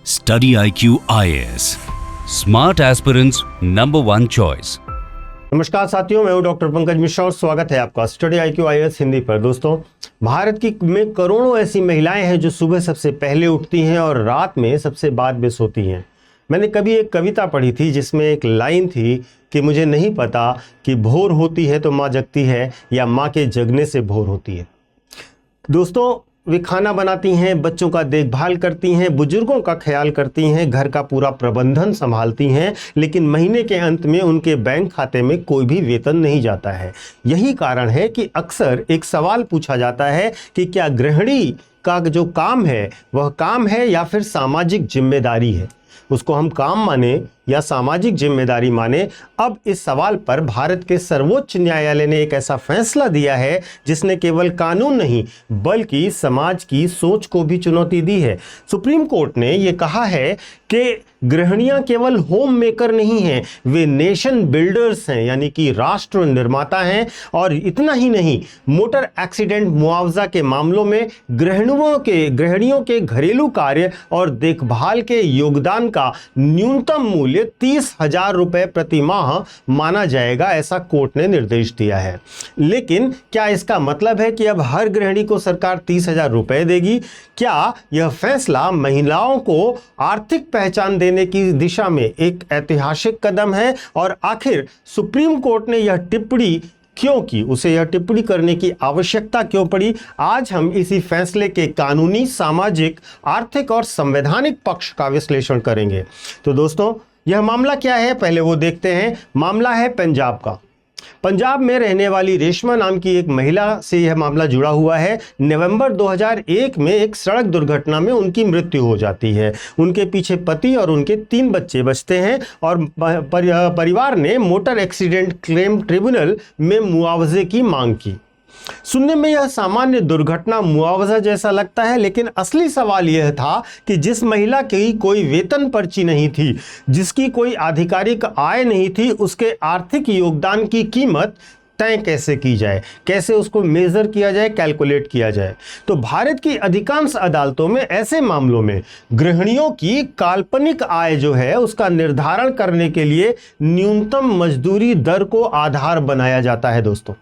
Study IQ IAS. Smart aspirants number one choice. नमस्कार साथियों, मैं हूं डॉक्टर पंकज मिश्रा और स्वागत है आपका स्टडी IQ IAS हिंदी पर। दोस्तों, भारत की में करोड़ों ऐसी महिलाएं हैं जो सुबह सबसे पहले उठती हैं और रात में सबसे बाद में सोती हैं। मैंने कभी एक कविता पढ़ी थी जिसमें एक लाइन थी कि मुझे नहीं पता कि भोर होती है तो माँ जगती है या माँ के जगने से भोर होती है। दोस्तों, वे खाना बनाती हैं, बच्चों का देखभाल करती हैं, बुजुर्गों का ख्याल करती हैं, घर का पूरा प्रबंधन संभालती हैं, लेकिन महीने के अंत में उनके बैंक खाते में कोई भी वेतन नहीं जाता है। यही कारण है कि अक्सर एक सवाल पूछा जाता है कि क्या गृहिणी का जो काम है वह काम है या फिर सामाजिक जिम्मेदारी है, उसको हम काम माने या सामाजिक जिम्मेदारी माने। अब इस सवाल पर भारत के सर्वोच्च न्यायालय ने एक ऐसा फैसला दिया है जिसने केवल कानून नहीं बल्कि समाज की सोच को भी चुनौती दी है। सुप्रीम कोर्ट ने यह कहा है कि गृहिणियां केवल होम मेकर नहीं हैं, वे नेशन बिल्डर्स हैं, यानी कि राष्ट्र निर्माता हैं। और इतना ही नहीं, मोटर एक्सीडेंट मुआवजा के मामलों में गृहिणियों के घरेलू कार्य और देखभाल के योगदान का न्यूनतम मूल्य 30,000 रुपए प्रति माह माना जाएगा, ऐसा कोर्ट ने निर्देश दिया है। लेकिन क्या इसका मतलब है कि अब हर गृहिणी को सरकार 30,000 रुपए देगी? क्या यह फैसला महिलाओं को आर्थिक पहचान देने की दिशा में एक ऐतिहासिक कदम है? और आखिर सुप्रीम कोर्ट ने यह टिप्पणी क्यों की, उसे यह टिप्पणी करने की आवश्यकता क्यों पड़ी? आज हम इसी फैसले के कानूनी, सामाजिक, आर्थिक और संवैधानिक पक्ष का विश्लेषण करेंगे। तो दोस्तों, यह मामला क्या है, पहले वो देखते हैं। मामला है पंजाब का। पंजाब में रहने वाली रेशमा नाम की एक महिला से यह मामला जुड़ा हुआ है। नवंबर 2001 में एक सड़क दुर्घटना में उनकी मृत्यु हो जाती है। उनके पीछे पति और उनके 3 बच्चे बचते हैं और परिवार ने मोटर एक्सीडेंट क्लेम ट्रिब्यूनल में मुआवजे की मांग की। सुनने में यह सामान्य दुर्घटना मुआवजा जैसा लगता है, लेकिन असली सवाल यह था कि जिस महिला की कोई वेतन पर्ची नहीं थी, जिसकी कोई आधिकारिक आय नहीं थी, उसके आर्थिक योगदान की कीमत तय कैसे की जाए, कैसे उसको मेजर किया जाए, कैलकुलेट किया जाए। तो भारत की अधिकांश अदालतों में ऐसे मामलों में गृहिणियों की काल्पनिक आय जो है उसका निर्धारण करने के लिए न्यूनतम मजदूरी दर को आधार बनाया जाता है। दोस्तों,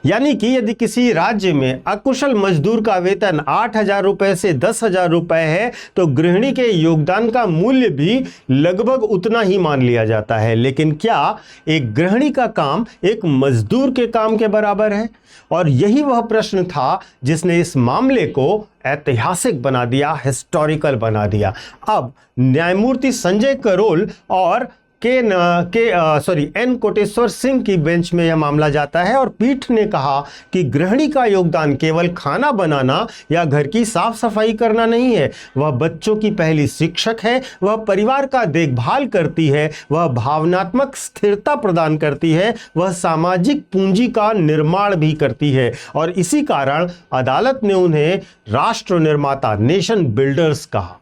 यानी कि यदि किसी राज्य में अकुशल मजदूर का वेतन 8,000 रुपए से 10,000 रुपए है तो गृहिणी के योगदान का मूल्य भी लगभग उतना ही मान लिया जाता है। लेकिन क्या एक गृहिणी का काम एक मजदूर के काम के बराबर है? और यही वह प्रश्न था जिसने इस मामले को ऐतिहासिक बना दिया, हिस्टोरिकल बना दिया। अब न्यायमूर्ति संजय करोल और एन कोटेश्वर सिंह की बेंच में यह मामला जाता है और पीठ ने कहा कि गृहिणी का योगदान केवल खाना बनाना या घर की साफ सफाई करना नहीं है, वह बच्चों की पहली शिक्षक है, वह परिवार का देखभाल करती है, वह भावनात्मक स्थिरता प्रदान करती है, वह सामाजिक पूंजी का निर्माण भी करती है। और इसी कारण अदालत ने उन्हें राष्ट्र निर्माता, नेशन बिल्डर्स कहा।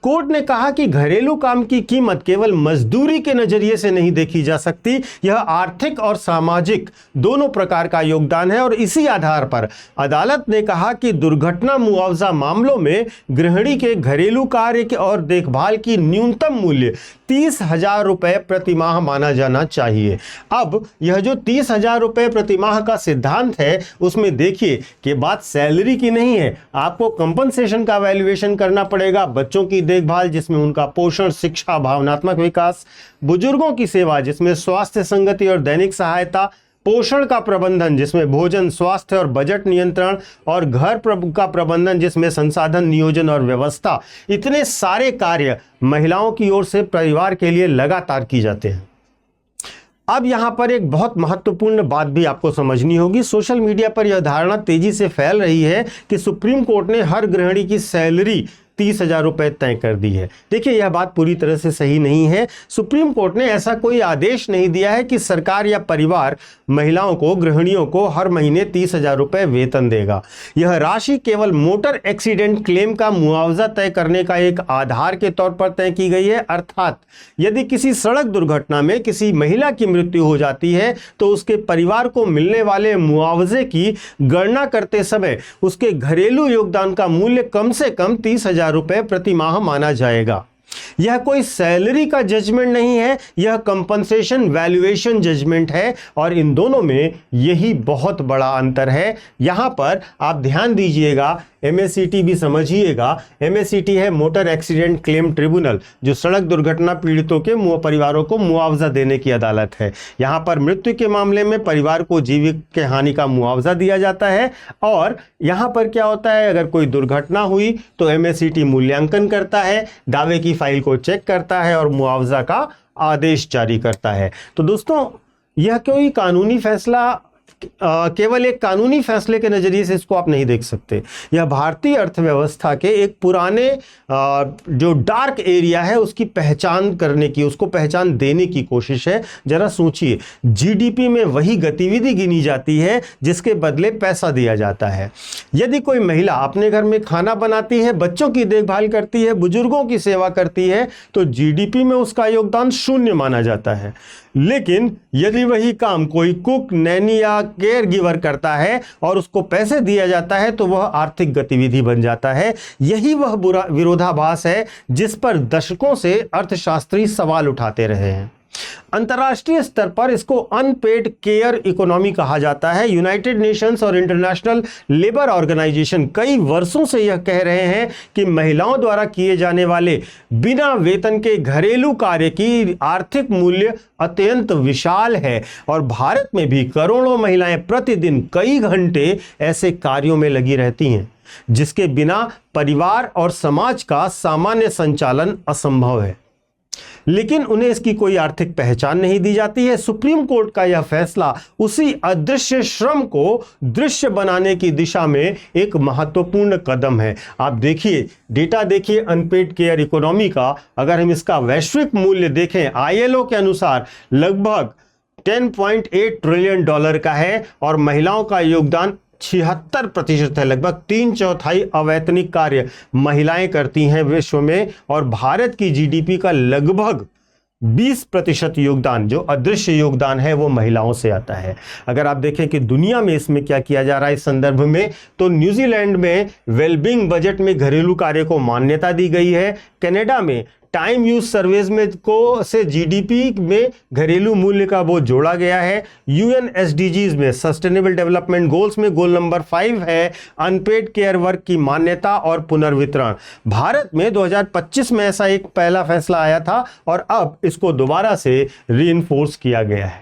कोर्ट ने कहा कि घरेलू काम की कीमत केवल मजदूरी के नजरिए से नहीं देखी जा सकती, यह आर्थिक और सामाजिक दोनों प्रकार का योगदान है। और इसी आधार पर अदालत ने कहा कि दुर्घटना मुआवजा मामलों में गृहिणी के घरेलू कार्य और देखभाल की न्यूनतम मूल्य 30,000 रुपए प्रति माह माना जाना चाहिए। अब यह जो 30,000 रुपए प्रति माह का सिद्धांत है उसमें देखिए कि बात सैलरी की नहीं है, आपको कंपनसेशन का वैल्यूएशन करना पड़ेगा। बच्चों की देखभाल जिसमें उनका पोषण, शिक्षा, भावनात्मक विकास, बुजुर्गों की सेवा जिसमें स्वास्थ्य संगति और दैनिक सहायता, पोषण का प्रबंधन जिसमें भोजन, स्वास्थ्य और बजट नियंत्रण, और घर का प्रबंधन जिसमें संसाधन नियोजन और व्यवस्था, इतने सारे कार्य महिलाओं की ओर से परिवार के लिए लगातार की जाते हैं। अब यहाँ पर एक बहुत महत्वपूर्ण बात भी आपको समझनी होगी। सोशल मीडिया पर यह धारणा तेजी से फैल रही है कि सुप्रीम कोर्ट ने हर गृहिणी की सैलरी 30,000 रुपए तय कर दी है। देखिए, यह बात पूरी तरह से सही नहीं है। सुप्रीम कोर्ट ने ऐसा कोई आदेश नहीं दिया है कि सरकार या परिवार महिलाओं को, गृहिणियों को हर महीने 30,000 रुपए वेतन देगा। यह राशि केवल मोटर एक्सीडेंट क्लेम का मुआवजा तय करने का एक आधार के तौर पर तय की गई है। अर्थात यदि किसी सड़क दुर्घटना में किसी महिला की मृत्यु हो जाती है तो उसके परिवार को मिलने वाले मुआवजे की गणना करते समय उसके घरेलू योगदान का मूल्य कम से कम 30,000 रुपए प्रति माह माना जाएगा। यह कोई सैलरी का जजमेंट नहीं है, यह कंपनसेशन वैल्यूएशन जजमेंट है और इन दोनों में यही बहुत बड़ा अंतर है। यहां पर आप ध्यान दीजिएगा, MACT भी समझिएगा। MACT है मोटर एक्सीडेंट क्लेम ट्रिब्यूनल, जो सड़क दुर्घटना पीड़ितों के परिवारों को मुआवजा देने की अदालत है। यहां पर मृत्यु के मामले में परिवार को जीवित के हानि का मुआवजा दिया जाता है और यहां पर क्या होता है, अगर कोई दुर्घटना हुई तो MACT मूल्यांकन करता है, दावे की फाइल को चेक करता है और मुआवजा का आदेश जारी करता है। तो दोस्तों, यह कोई कानूनी फैसला केवल एक कानूनी फैसले के नजरिए से इसको आप नहीं देख सकते। यह भारतीय अर्थव्यवस्था के एक पुराने जो डार्क एरिया है उसकी पहचान करने की, उसको पहचान देने की कोशिश है। जरा सोचिए, GDP में वही गतिविधि गिनी जाती है जिसके बदले पैसा दिया जाता है। यदि कोई महिला अपने घर में खाना बनाती है, बच्चों की देखभाल करती है, बुजुर्गों की सेवा करती है, तो GDP में उसका योगदान शून्य माना जाता है। लेकिन यदि वही काम कोई कुक, नैनी या केयर गिवर करता है और उसको पैसे दिया जाता है तो वह आर्थिक गतिविधि बन जाता है। यही वह बुरा विरोधाभास है जिस पर दशकों से अर्थशास्त्री सवाल उठाते रहे हैं। अंतर्राष्ट्रीय स्तर पर इसको अनपेड केयर इकोनॉमी कहा जाता है। यूनाइटेड नेशंस और इंटरनेशनल लेबर ऑर्गेनाइजेशन कई वर्षों से यह कह रहे हैं कि महिलाओं द्वारा किए जाने वाले बिना वेतन के घरेलू कार्य की आर्थिक मूल्य अत्यंत विशाल है और भारत में भी करोड़ों महिलाएं प्रतिदिन कई घंटे ऐसे कार्यों में लगी रहती हैं जिसके बिना परिवार और समाज का सामान्य संचालन असंभव है, लेकिन उन्हें इसकी कोई आर्थिक पहचान नहीं दी जाती है। सुप्रीम कोर्ट का यह फैसला उसी अदृश्य श्रम को दृश्य बनाने की दिशा में एक महत्वपूर्ण कदम है। आप देखिए, डेटा देखिए अनपेड केयर इकोनॉमी का। अगर हम इसका वैश्विक मूल्य देखें, ILO के अनुसार लगभग 10.8 ट्रिलियन डॉलर का है और महिलाओं का योगदान 76% है। लगभग 3/4 अवैतनिक कार्य महिलाएं करती हैं विश्व में और भारत की GDP का लगभग 20% योगदान, जो अदृश्य योगदान है, वो महिलाओं से आता है। अगर आप देखें कि दुनिया में इसमें क्या किया जा रहा है इस संदर्भ में, तो न्यूजीलैंड में वेलबींग बजट में घरेलू कार्य को मान्यता दी गई है। कनाडा में टाइम यूज सर्वेज में से GDP में घरेलू मूल्य का वो जोड़ा गया है। UN SDGs में सस्टेनेबल डेवलपमेंट गोल्स में गोल नंबर 5 है अनपेड केयर वर्क की मान्यता और पुनर्वितरण। भारत में 2025 में ऐसा एक पहला फैसला आया था और अब इसको दोबारा से रीइंफोर्स किया गया है।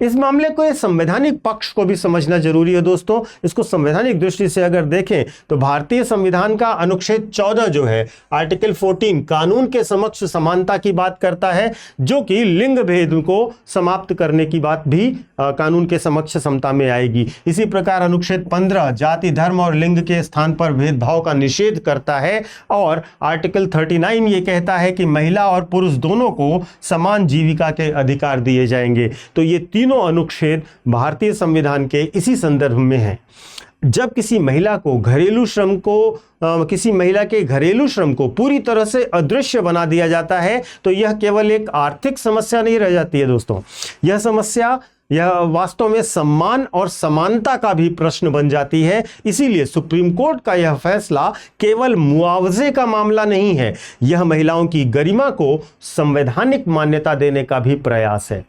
इस मामले को संवैधानिक पक्ष को भी समझना जरूरी है दोस्तों। इसको संवैधानिक दृष्टि से अगर देखें तो भारतीय संविधान का अनुच्छेद 14 जो है, आर्टिकल 14, कानून के समक्ष समानता की बात करता है, जो कि लिंग भेद को समाप्त करने की बात भी कानून के समक्ष समता में आएगी। इसी प्रकार अनुच्छेद 15 जाति, धर्म और लिंग के स्थान पर भेदभाव का निषेध करता है और आर्टिकल 39 ये कहता है कि महिला और पुरुष दोनों को समान जीविका के अधिकार दिए जाएंगे। तो ये तीनों अनुच्छेद भारतीय संविधान के इसी संदर्भ में हैं। जब किसी महिला के घरेलू श्रम को पूरी तरह से अदृश्य बना दिया जाता है तो यह केवल एक आर्थिक समस्या नहीं रह जाती है दोस्तों, यह वास्तव में सम्मान और समानता का भी प्रश्न बन जाती है। इसीलिए सुप्रीम कोर्ट का यह फैसला केवल मुआवजे का मामला नहीं है, यह महिलाओं की गरिमा को संवैधानिक मान्यता देने का भी प्रयास है।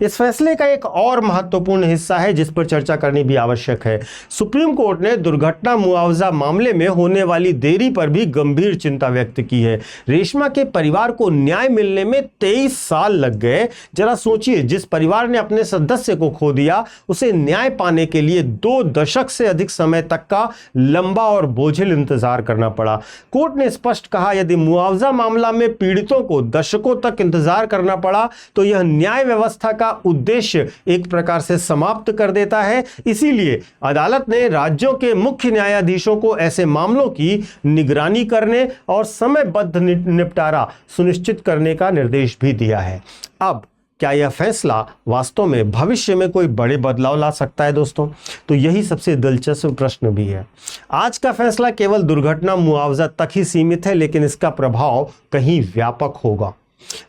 इस फैसले का एक और महत्वपूर्ण हिस्सा है जिस पर चर्चा करनी भी आवश्यक है। सुप्रीम कोर्ट ने दुर्घटना मुआवजा मामले में होने वाली देरी पर भी गंभीर चिंता व्यक्त की है। रेशमा के परिवार को न्याय मिलने में 23 साल लग गए। जरा सोचिए, जिस परिवार ने अपने सदस्य को खो दिया उसे न्याय पाने के लिए 2 दशक से अधिक समय तक का लंबा और बोझिल इंतजार करना पड़ा। कोर्ट ने स्पष्ट कहा, यदि मुआवजा मामला में पीड़ितों को दशकों तक इंतजार करना पड़ा तो यह न्याय व्यवस्था का उद्देश्य एक प्रकार से समाप्त कर देता है। इसीलिए अदालत ने राज्यों के मुख्य न्यायाधीशों को ऐसे मामलों की निगरानी करने और समयबद्ध निपटारा सुनिश्चित करने का निर्देश भी दिया है। अब क्या यह फैसला वास्तव में भविष्य में कोई बड़े बदलाव ला सकता है दोस्तों? तो यही सबसे दिलचस्प प्रश्न भी है। आज का फैसला केवल दुर्घटना मुआवजा तक ही सीमित है, लेकिन इसका प्रभाव कहीं व्यापक होगा।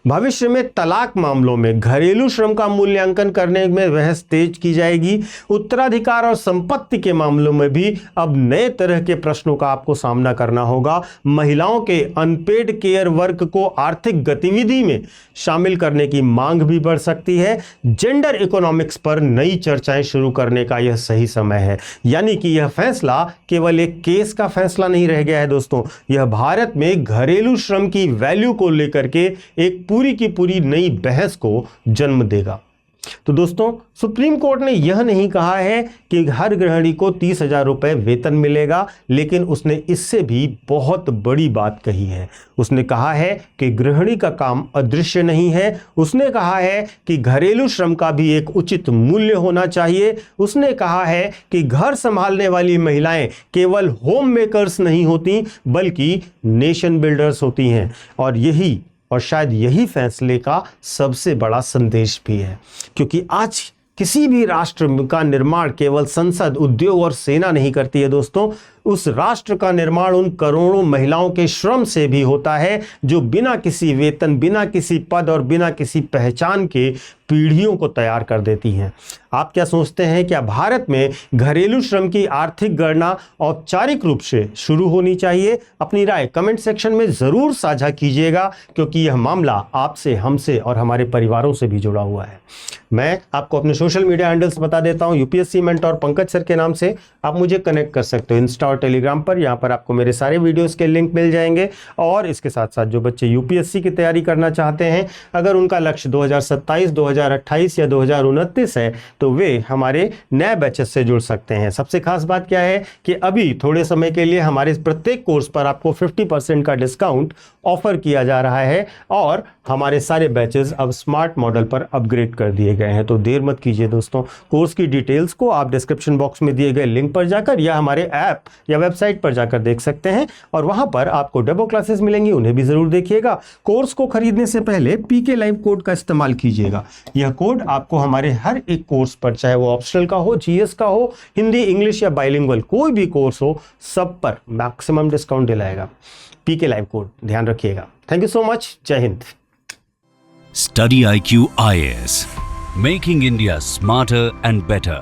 भविष्य में तलाक मामलों में घरेलू श्रम का मूल्यांकन करने में बहस तेज की जाएगी। उत्तराधिकार और संपत्ति के मामलों में भी अब नए तरह के प्रश्नों का आपको सामना करना होगा। महिलाओं के अनपेड केयर वर्क को आर्थिक गतिविधि में शामिल करने की मांग भी बढ़ सकती है। जेंडर इकोनॉमिक्स पर नई चर्चाएं शुरू करने का यह सही समय है। यानी कि यह फैसला केवल एक केस का फैसला नहीं रह गया है दोस्तों, यह भारत में घरेलू श्रम की वैल्यू को लेकर के एक पूरी की पूरी नई बहस को जन्म देगा। तो दोस्तों, सुप्रीम कोर्ट ने यह नहीं कहा है कि हर गृहिणी को 30,000 रुपए वेतन मिलेगा, लेकिन उसने इससे भी बहुत बड़ी बात कही है। उसने कहा है कि गृहिणी का काम अदृश्य नहीं है। उसने कहा है कि घरेलू श्रम का भी एक उचित मूल्य होना चाहिए। उसने कहा है कि घर संभालने वाली महिलाएं केवल होम मेकर्स नहीं होती, बल्कि नेशन बिल्डर्स होती हैं। और शायद यही फैसले का सबसे बड़ा संदेश भी है, क्योंकि आज किसी भी राष्ट्र का निर्माण केवल संसद, उद्योग और सेना नहीं करती है दोस्तों। उस राष्ट्र का निर्माण उन करोड़ों महिलाओं के श्रम से भी होता है, जो बिना किसी वेतन, बिना किसी पद और बिना किसी पहचान के पीढ़ियों को तैयार कर देती हैं। आप क्या सोचते हैं, क्या भारत में घरेलू श्रम की आर्थिक गणना औपचारिक रूप से शुरू होनी चाहिए? अपनी राय कमेंट सेक्शन में जरूर साझा कीजिएगा, क्योंकि यह मामला आपसे, हमसे और हमारे परिवारों से भी जुड़ा हुआ है। मैं आपको अपने सोशल मीडिया हैंडल्स बता देता हूं। यूपीएससी मेंटोर पंकज सर के नाम से आप मुझे कनेक्ट कर सकते हो इंस्टा और टेलीग्राम पर। यहाँ पर आपको मेरे सारे वीडियोस के लिंक मिल जाएंगे। और इसके साथ साथ जो बच्चे यूपीएससी की तैयारी करना चाहते हैं, अगर उनका लक्ष्य 2027, 2028 या 2029 है, तो वे हमारे नए बैचेस से जुड़ सकते हैं। सबसे खास बात क्या है कि अभी थोड़े समय के लिए हमारे प्रत्येक कोर्स पर आपको 50% का डिस्काउंट ऑफर किया जा रहा है, और हमारे सारे बैचेस अब स्मार्ट मॉडल पर अपग्रेड कर दिए गए हैं। तो देर मत कीजिए दोस्तों। कोर्स की डिटेल्स को आप डिस्क्रिप्शन बॉक्स में दिए गए लिंक पर जाकर या हमारे ऐप या वेबसाइट पर जाकर देख सकते हैं, और वहां पर आपको डेमो क्लासेस मिलेंगी, उन्हें भी जरूर देखिएगा। कोर्स को खरीदने से पहले पीके लाइव कोड का इस्तेमाल कीजिएगा। यह कोड आपको हमारे हर एक कोर्स पर, चाहे वो ऑप्शनल का हो, जीएस का हो, हिंदी, इंग्लिश या बाइलिंगुअल कोई भी कोर्स हो, सब पर मैक्सिमम डिस्काउंट दिलाएगा। पीके लाइव कोड ध्यान रखिएगा। Thank you so much. जय Hind. Study IQ IAS, making India smarter and better.